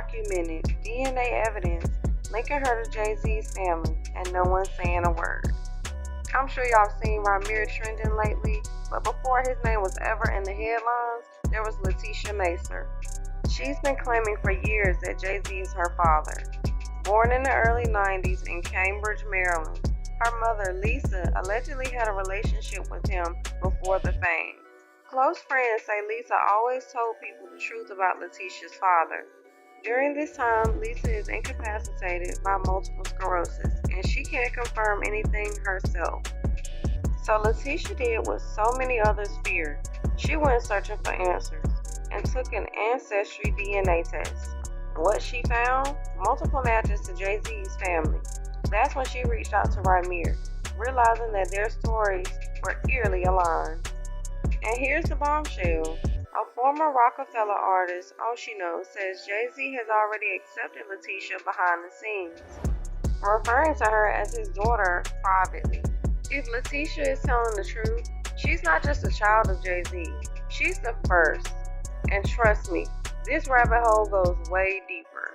documented DNA evidence linking her to Jay-Z's family, and no one saying a word. I'm sure y'all seen Ramir trending lately, but before his name was ever in the headlines, there was Letitia Macer. She's been claiming for years that Jay-Z is her father. Born in the early 90s in Cambridge, Maryland, her mother, Lisa, allegedly had a relationship with him before the fame. Close friends say Lisa always told people the truth about Letitia's father. During this time, Lisa is incapacitated by multiple sclerosis, and she can't confirm anything herself. So Letitia did what so many others fear. She went searching for answers and took an ancestry DNA test. What she found? Multiple matches to Jay-Z's family. That's when she reached out to Ramir, realizing that their stories were eerily aligned. And here's the bombshell. A former Rockefeller artist, Oshino, says Jay-Z has already accepted Letitia behind the scenes, referring to her as his daughter privately. If Letitia is telling the truth, she's not just a child of Jay-Z, she's the first. And trust me, this rabbit hole goes way deeper.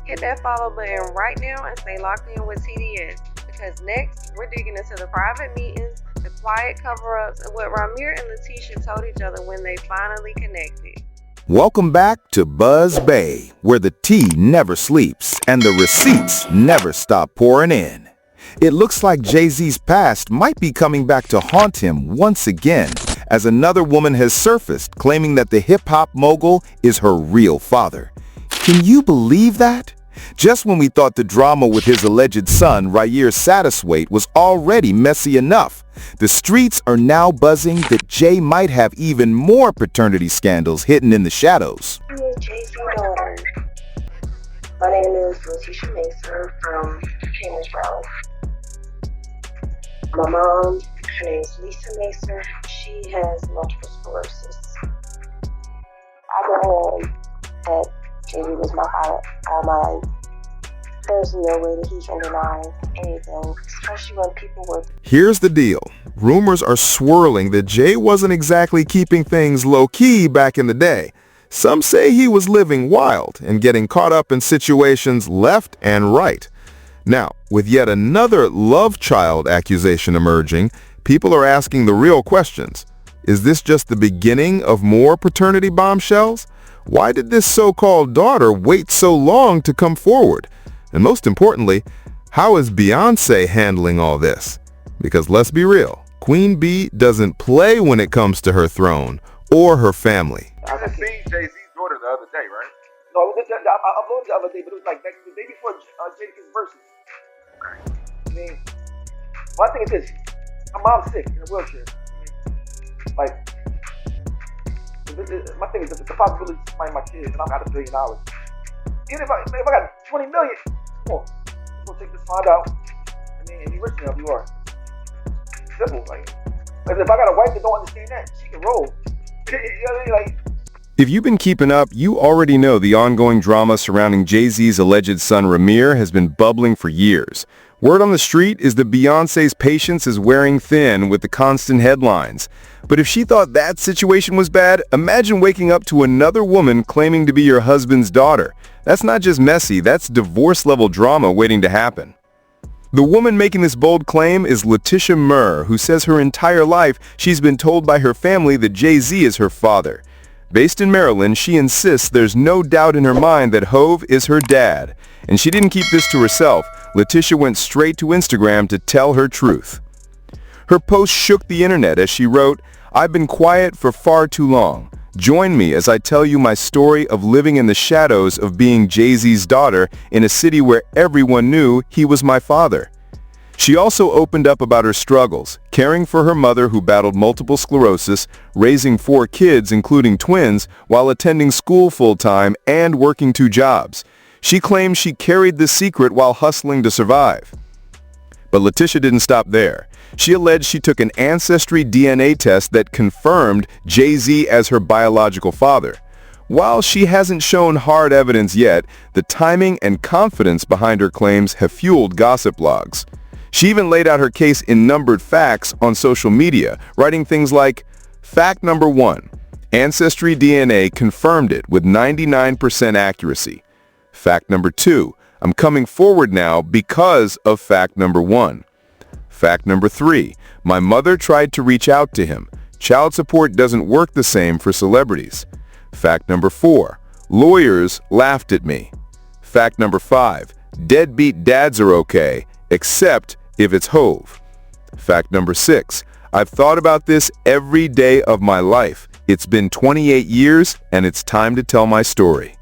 Hit that follow button right now and stay locked in with TDS, because next we're digging into the private meetings, the quiet cover-ups, and what Ramir and Letitia told each other when they finally connected. Welcome back to Buzz Bae, where the tea never sleeps and the receipts never stop pouring in. It looks like Jay-Z's past might be coming back to haunt him once again, as another woman has surfaced claiming that the hip-hop mogul is her real father. Can you believe that? Just when we thought the drama with his alleged son, Ramir Satterthwaite, was already messy enough, the streets are now buzzing that Jay might have even more paternity scandals hidden in the shadows. I'm Jay-Z's daughter. My name is Letitia Macer from Cambridge, Maryland. My mom, her name is Lisa Macer. She has multiple sclerosis. I've known that Jay-Z was my father all my life. There's no way that he can deny anything, especially when people were... Here's the deal. Rumors are swirling that Jay wasn't exactly keeping things low-key back in the day. Some say he was living wild and getting caught up in situations left and right. Now, with yet another love child accusation emerging, people are asking the real questions. Is this just the beginning of more paternity bombshells? Why did this so-called daughter wait so long to come forward? And most importantly, how is Beyoncé handling all this? Because let's be real, Queen Bee doesn't play when it comes to her throne or her family. I just seen Jay-Z's daughter the other day, right? No, I uploaded the other day, but it was like the day before Jada's verses. I mean, one thing is this: my mom's sick in a wheelchair. Like, my thing is that the possibility to find my kids, and I got $1 billion. Even if I got 20 million, come on, we'll take this find out. I mean, and you rich enough, you are. Simple, like if I got a wife that don't understand that, she can roll. You know what I mean? Like. If you've been keeping up, you already know the ongoing drama surrounding Jay-Z's alleged son Ramir has been bubbling for years. Word on the street is that Beyoncé's patience is wearing thin with the constant headlines. But if she thought that situation was bad, imagine waking up to another woman claiming to be your husband's daughter. That's not just messy, that's divorce-level drama waiting to happen. The woman making this bold claim is Letitia Macer, who says her entire life she's been told by her family that Jay-Z is her father. Based in Maryland, she insists there's no doubt in her mind that Hove is her dad. And she didn't keep this to herself. Letitia went straight to Instagram to tell her truth. Her post shook the internet as she wrote, "I've been quiet for far too long. Join me as I tell you my story of living in the shadows of being Jay-Z's daughter in a city where everyone knew he was my father." She also opened up about her struggles, caring for her mother who battled multiple sclerosis, raising 4 kids including twins, while attending school full-time and working 2 jobs. She claims she carried the secret while hustling to survive. But Letitia didn't stop there. She alleged she took an ancestry DNA test that confirmed Jay-Z as her biological father. While she hasn't shown hard evidence yet, the timing and confidence behind her claims have fueled gossip blogs. She even laid out her case in numbered facts on social media, writing things like, "Fact number 1, Ancestry DNA confirmed it with 99% accuracy. Fact number 2, I'm coming forward now because of fact number 1. Fact number 3, my mother tried to reach out to him. Child support doesn't work the same for celebrities. Fact number 4, lawyers laughed at me. Fact number 5, deadbeat dads are okay, except if it's Hove. Fact number 6, I've thought about this every day of my life. It's been 28 years, and it's time to tell my story.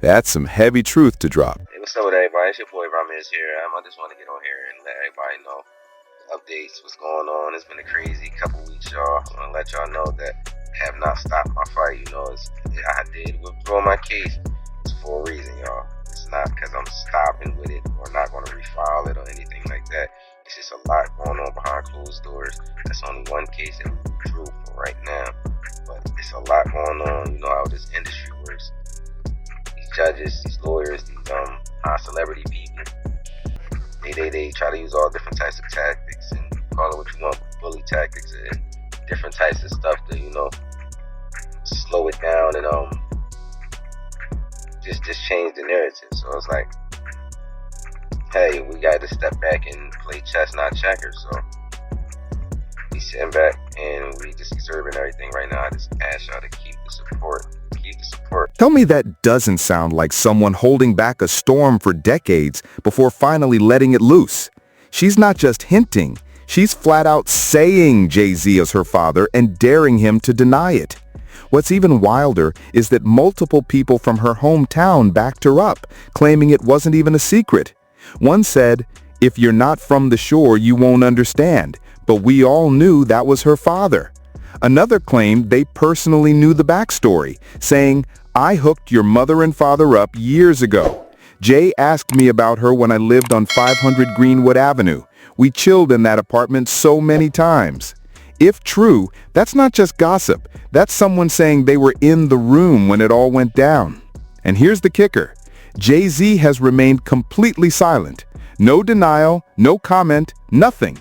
That's some heavy truth to drop. Hey, what's up with everybody? It's your boy Ramirez here. I just want to get on here and let everybody know updates, what's going on. It's been a crazy couple weeks, y'all. I want to let y'all know that I have not stopped my fight. You know, I did withdraw my case. It's for a reason, y'all. It's not because I'm stopping with it or not going to refile it or anything like that. It's just a lot going on behind closed doors. That's only one case that we withdrew for right now. But it's a lot going on. You know how this industry works. These judges, these lawyers, these celebrity people, they try to use all different types of tactics and call it what you want, bully tactics and different types of stuff to, you know, slow it down and just change the narrative. So it's like, hey, we got to step back and play chess, not checkers. So we sitting back and we just observing everything right now. I just ask y'all to keep the support. Tell me that doesn't sound like someone holding back a storm for decades before finally letting it loose. She's not just hinting. She's flat out saying Jay-Z is her father and daring him to deny it. What's even wilder is that multiple people from her hometown backed her up, claiming it wasn't even a secret. One said, "If you're not from the shore, you won't understand," but we all knew that was her father. Another claimed they personally knew the backstory, saying, "I hooked your mother and father up years ago. Jay asked me about her when I lived on 500 Greenwood Avenue. We chilled in that apartment so many times." If true, that's not just gossip. That's someone saying they were in the room when it all went down. And here's the kicker. Jay-Z has remained completely silent. No denial, no comment, nothing.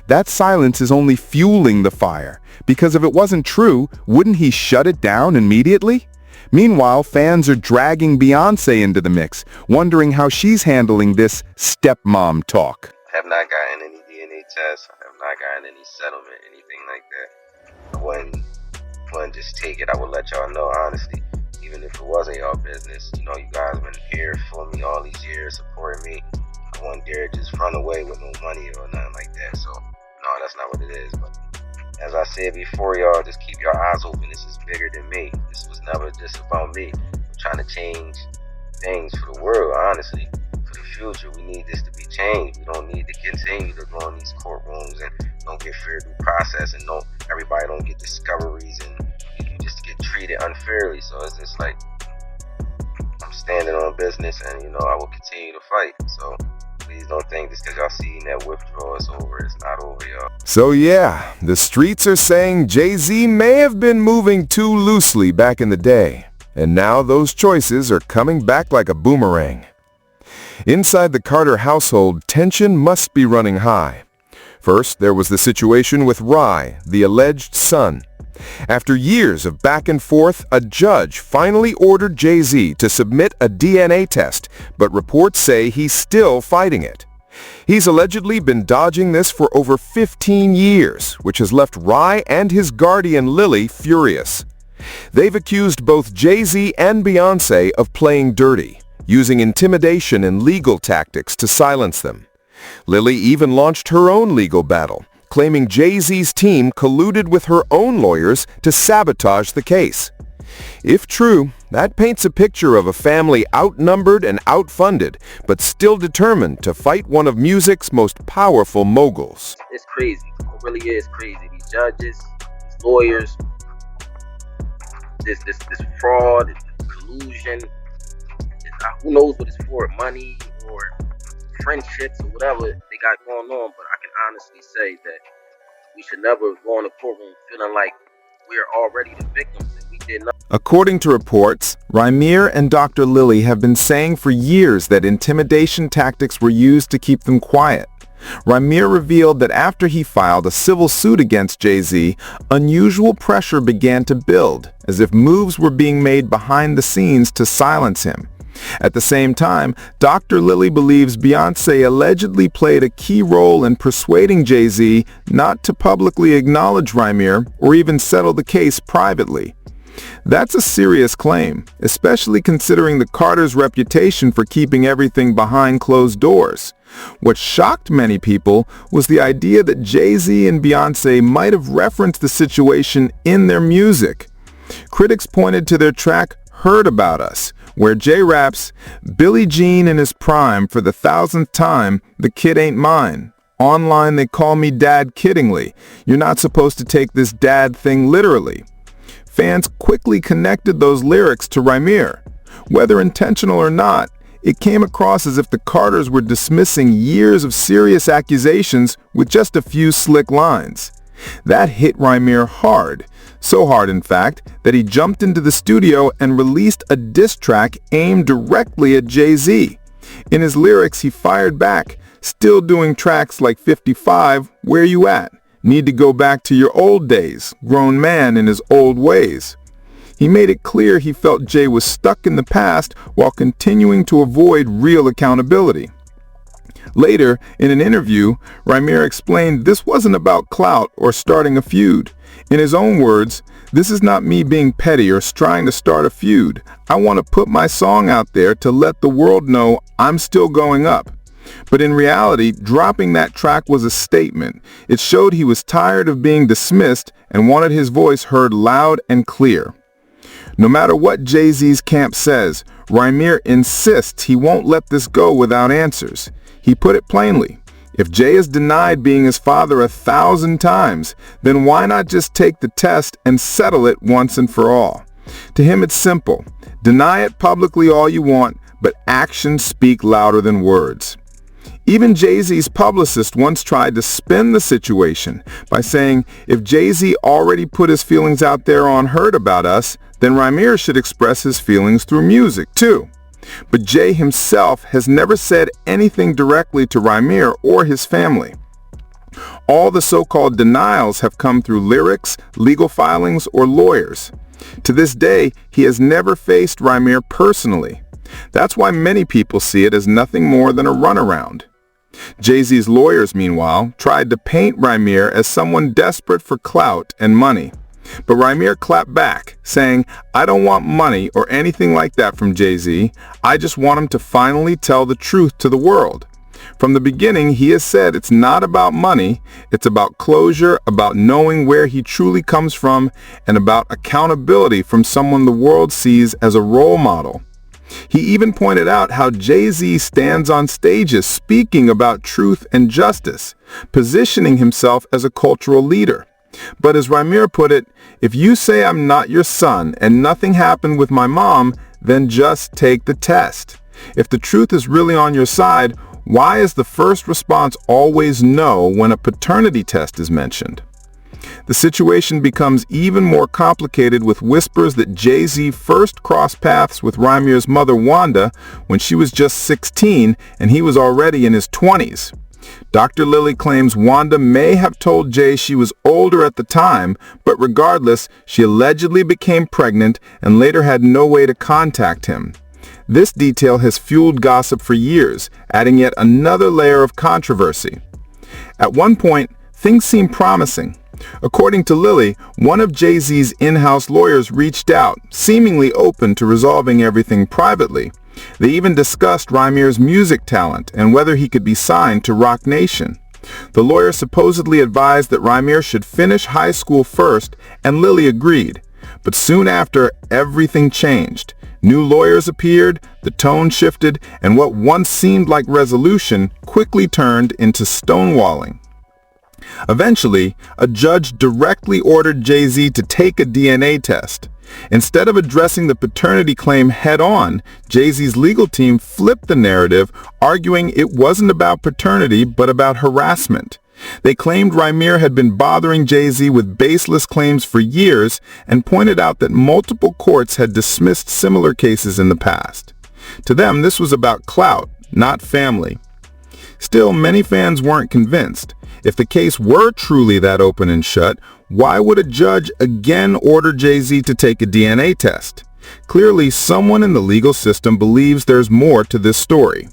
That silence is only fueling the fire, because if it wasn't true, wouldn't he shut it down immediately? Meanwhile, fans are dragging Beyoncé into the mix, wondering how she's handling this stepmom talk. I have not gotten any DNA tests. I have not gotten any settlement, anything like that. I wouldn't just take it. I would let y'all know, honestly, even if it wasn't y'all business. You know, you guys been here for me all these years, supporting me. I wouldn't dare just run away with no money or nothing like that. So, no, that's not what it is. But as I said before, y'all, just keep your eyes open. This is bigger than me. This was never just about me. I'm trying to change things for the world, honestly. For the future, we need this to be changed. We don't need to continue to go in these courtrooms and don't get fair due process and everybody don't get discoveries and you just get treated unfairly. So it's just like, I'm standing on business and, you know, I will continue to fight. So please don't think just because y'all seen that withdrawal is over. It's not over, y'all. So yeah, the streets are saying Jay-Z may have been moving too loosely back in the day. And now those choices are coming back like a boomerang. Inside the Carter household, tension must be running high. First, there was the situation with Rye, the alleged son. After years of back and forth, a judge finally ordered Jay-Z to submit a DNA test, but reports say he's still fighting it. He's allegedly been dodging this for over 15 years, which has left Rye and his guardian Lily furious. They've accused both Jay-Z and Beyoncé of playing dirty, using intimidation and legal tactics to silence them. Lily even launched her own legal battle, claiming Jay-Z's team colluded with her own lawyers to sabotage the case. If true, that paints a picture of a family outnumbered and outfunded, but still determined to fight one of music's most powerful moguls. It's crazy. It really is crazy. These judges, these lawyers, this fraud, this collusion. Who knows what it's for? Money or friendships or whatever they got going on. But I can honestly say that we should never go in the courtroom feeling like we're already the victims and we did nothing. According to reports, Ramir and Dr. Lily have been saying for years that intimidation tactics were used to keep them quiet. Ramir revealed that after he filed a civil suit against Jay-Z, unusual pressure began to build, as if moves were being made behind the scenes to silence him. At the same time, Dr. Lilly believes Beyoncé allegedly played a key role in persuading Jay-Z not to publicly acknowledge Rymir or even settle the case privately. That's a serious claim, especially considering the Carters' reputation for keeping everything behind closed doors. What shocked many people was the idea that Jay-Z and Beyoncé might have referenced the situation in their music. Critics pointed to their track Heard About Us, where Jay raps, "Billie Jean in his prime for the 1000th time, the kid ain't mine. Online they call me dad kiddingly. You're not supposed to take this dad thing literally." Fans quickly connected those lyrics to Rymir. Whether intentional or not, it came across as if the Carters were dismissing years of serious accusations with just a few slick lines. That hit Rymir hard. So hard, in fact, that he jumped into the studio and released a diss track aimed directly at Jay-Z. In his lyrics, he fired back, "Still doing tracks like 55, where you at? Need to go back to your old days, grown man in his old ways." He made it clear he felt Jay was stuck in the past while continuing to avoid real accountability. Later, in an interview, Rymir explained this wasn't about clout or starting a feud. In his own words, "This is not me being petty or trying to start a feud. I want to put my song out there to let the world know I'm still going up." But in reality, dropping that track was a statement. It showed he was tired of being dismissed and wanted his voice heard loud and clear. No matter what Jay-Z's camp says, Rymir insists he won't let this go without answers. He put it plainly, if Jay is denied being his father 1,000 times, then why not just take the test and settle it once and for all? To him it's simple. Deny it publicly all you want, but actions speak louder than words. Even Jay-Z's publicist once tried to spin the situation by saying if Jay-Z already put his feelings out there on Heard About Us, then Rymir should express his feelings through music too. But Jay himself has never said anything directly to Rymir or his family. All the so-called denials have come through lyrics, legal filings, or lawyers. To this day, he has never faced Rymir personally. That's why many people see it as nothing more than a runaround. Jay-Z's lawyers, meanwhile, tried to paint Rymir as someone desperate for clout and money. But Rymir clapped back, saying, "I don't want money or anything like that from Jay-Z. I just want him to finally tell the truth to the world." From the beginning, he has said it's not about money, it's about closure, about knowing where he truly comes from, and about accountability from someone the world sees as a role model. He even pointed out how Jay-Z stands on stages speaking about truth and justice, positioning himself as a cultural leader. But as Rymir put it, if you say I'm not your son and nothing happened with my mom, then just take the test. If the truth is really on your side, why is the first response always no when a paternity test is mentioned? The situation becomes even more complicated with whispers that Jay-Z first crossed paths with Rymir's mother Wanda when she was just 16 and he was already in his 20s. Dr. Lilly claims Wanda may have told Jay she was older at the time, but regardless, she allegedly became pregnant and later had no way to contact him. This detail has fueled gossip for years, adding yet another layer of controversy. At one point, things seemed promising. According to Lilly, one of Jay-Z's in-house lawyers reached out, seemingly open to resolving everything privately. They even discussed Rymir's music talent and whether he could be signed to Roc Nation. The lawyer supposedly advised that Rymir should finish high school first, and Lilly agreed. But soon after, everything changed. New lawyers appeared, the tone shifted, and what once seemed like resolution quickly turned into stonewalling. Eventually, a judge directly ordered Jay-Z to take a DNA test. Instead of addressing the paternity claim head-on, Jay-Z's legal team flipped the narrative, arguing it wasn't about paternity but about harassment. They claimed Rymir had been bothering Jay-Z with baseless claims for years and pointed out that multiple courts had dismissed similar cases in the past. To them, this was about clout, not family. Still, many fans weren't convinced. If the case were truly that open and shut, why would a judge again order Jay-Z to take a DNA test? Clearly, someone in the legal system believes there's more to this story.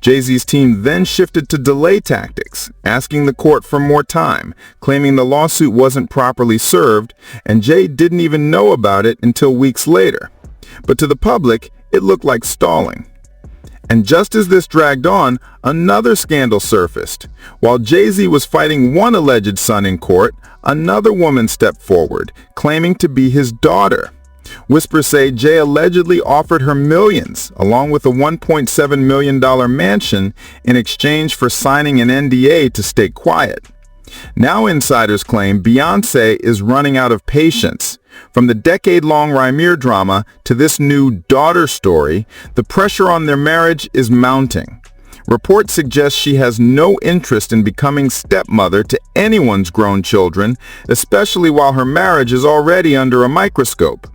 Jay-Z's team then shifted to delay tactics, asking the court for more time, claiming the lawsuit wasn't properly served, and Jay didn't even know about it until weeks later. But to the public, it looked like stalling. And just as this dragged on, another scandal surfaced. While Jay-Z was fighting one alleged son in court, another woman stepped forward, claiming to be his daughter. Whispers say Jay allegedly offered her millions, along with a $1.7 million mansion, in exchange for signing an NDA to stay quiet. Now insiders claim Beyoncé is running out of patience. From the decade-long Rhaenyra drama to this new daughter story, the pressure on their marriage is mounting. Reports suggest she has no interest in becoming stepmother to anyone's grown children, especially while her marriage is already under a microscope.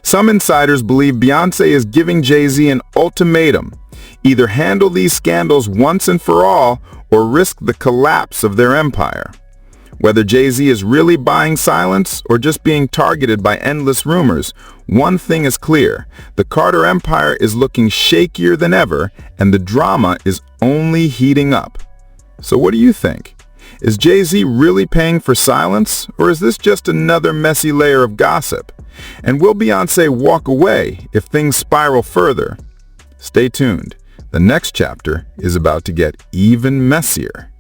Some insiders believe Beyoncé is giving Jay-Z an ultimatum: either handle these scandals once and for all, or risk the collapse of their empire. Whether Jay-Z is really buying silence or just being targeted by endless rumors, one thing is clear: the Carter empire is looking shakier than ever, and the drama is only heating up. So what do you think? Is Jay-Z really paying for silence, or is this just another messy layer of gossip? And will Beyoncé walk away if things spiral further? Stay tuned. The next chapter is about to get even messier.